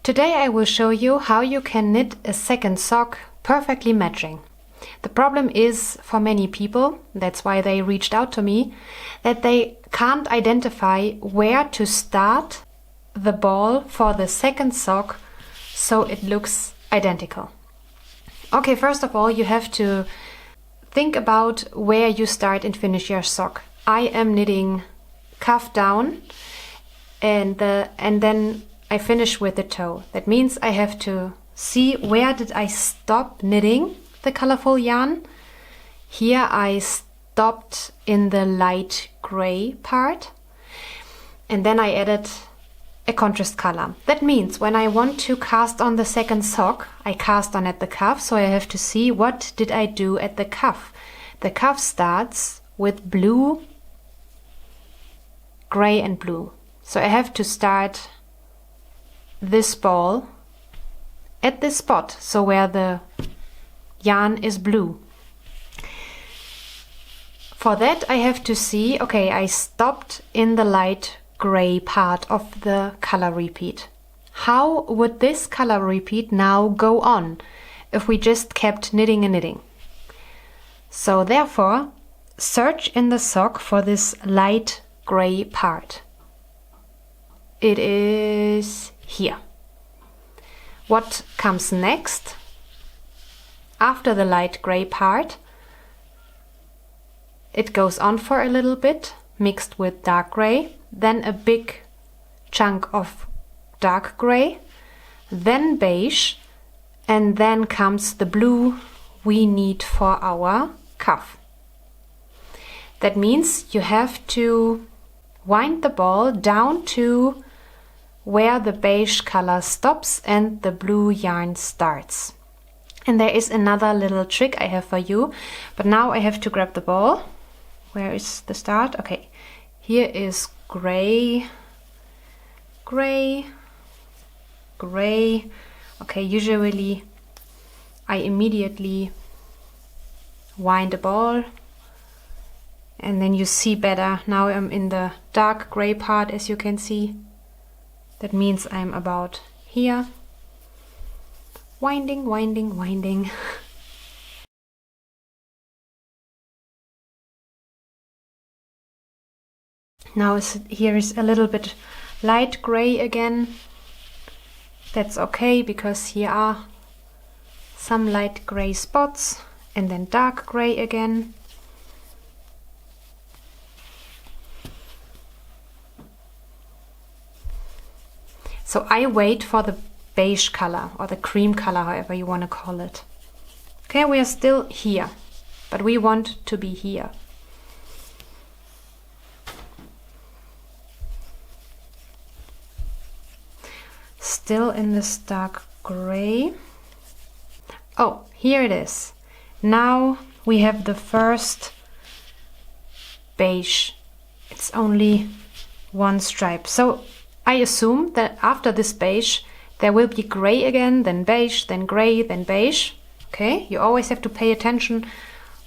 Today I will show you how you can knit a second sock perfectly matching. The problem is for many people, that's why they reached out to me, that they can't identify where to start the ball for the second sock so it looks identical. Okay, first of all, you have to think about where you start and finish your sock. I am knitting cuff down and then I finish with the toe. That means I have to see where did I stop knitting the colorful yarn. Here I stopped in the light gray part and then I added a contrast color. That means when I want to cast on the second sock, I cast on at the cuff, so I have to see what did I do at the cuff. The cuff starts with blue, gray and blue. So I have to start this ball at this spot, so where the yarn is blue. For that I have to see, okay, I stopped in the light gray part of the color repeat. How would this color repeat now go on if we just kept knitting and knitting? So therefore, search in the sock for this light gray part. It is here. What comes next? After the light gray part, it goes on for a little bit, mixed with dark gray, then a big chunk of dark gray, then beige, and then comes the blue we need for our cuff. That means you have to wind the ball down to where the beige color stops and the blue yarn starts. And there is another little trick I have for you, but now I have to grab the ball. Where is the start? Okay, here is gray, gray, gray. Okay, usually I immediately wind the ball and then you see better. Now I'm in the dark gray part, as you can see. That means I'm about here. Winding, winding, winding. Now here is a little bit light gray again. That's okay, because here are some light gray spots and then dark gray again. So I wait for the beige color or the cream color, however you want to call it. Okay, we are still here, but we want to be here. Still in this dark gray. Oh, here it is. Now we have the first beige. It's only one stripe. So I assume that after this beige there will be gray again, then beige, then gray, then beige. Okay, you always have to pay attention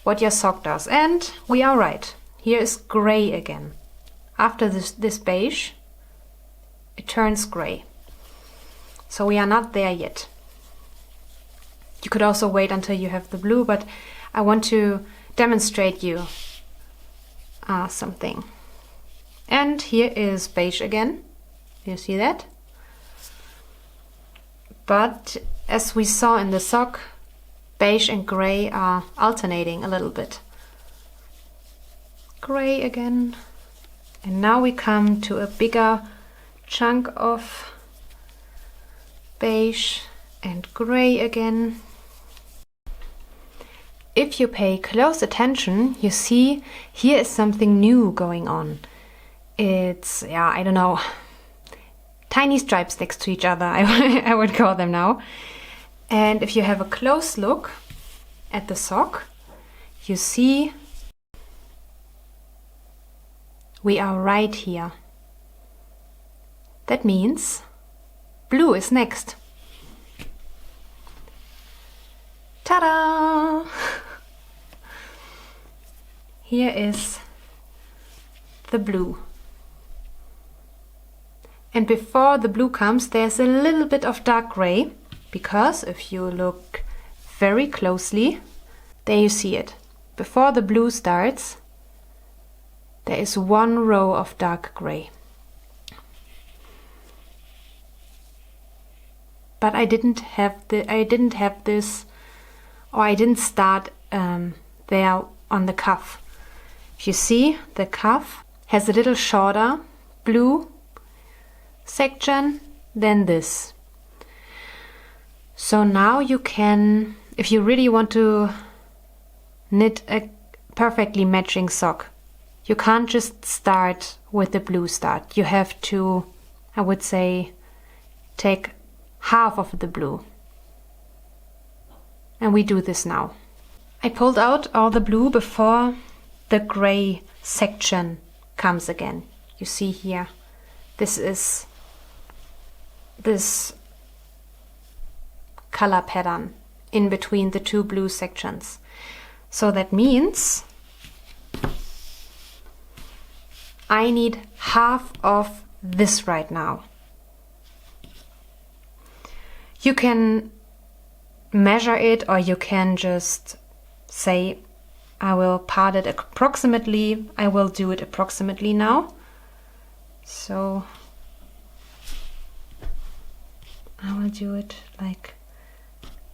what your sock does. And we are right. Here is gray again. After this beige, it turns gray. So we are not there yet. You could also wait until you have the blue, but I want to demonstrate you something. And here is beige again. You see that? But as we saw in the sock, beige and gray are alternating a little bit. Gray again. And now we come to a bigger chunk of beige and gray again. If you pay close attention, you see here is something new going on. It's, yeah, I don't know, tiny stripes next to each other, I would call them now. And if you have a close look at the sock, you see we are right here. That means blue is next. Ta-da! Here is the blue. And before the blue comes, there's a little bit of dark gray, because if you look very closely, there you see it. Before the blue starts, there is one row of dark gray. But I didn't have this, or I didn't start there on the cuff. If you see, the cuff has a little shorter blue section than this. So now you can, if you really want to knit a perfectly matching sock, you can't just start with the blue start. You have to, I would say, take half of the blue. And we do this now. I pulled out all the blue before the gray section comes again. You see here, this is this color pattern in between the two blue sections. So that means I need half of this right now. You can measure it, or you can just say, I will part it approximately. I will do it approximately now. So I will do it like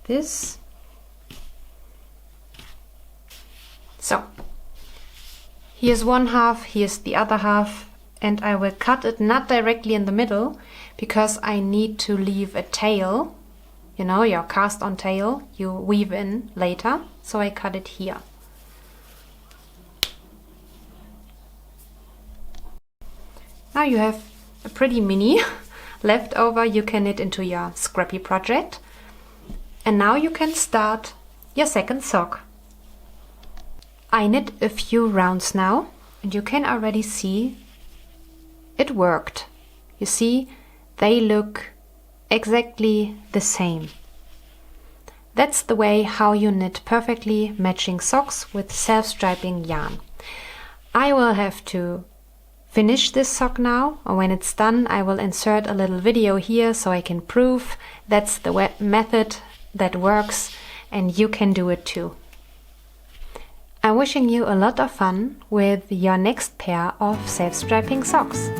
this. So here's one half, here's the other half, and I will cut it not directly in the middle, because I need to leave a tail. You know, your cast on tail, you weave in later, so I cut it here. Now you have a pretty mini left over, you can knit into your scrappy project. And now you can start your second sock. I knit a few rounds now, and you can already see it worked. You see, they look exactly the same. That's the way how you knit perfectly matching socks with self-striping yarn. I will have to finish this sock now, or when it's done I will insert a little video here so I can prove that's the method that works, and you can do it too. I'm wishing you a lot of fun with your next pair of self-striping socks.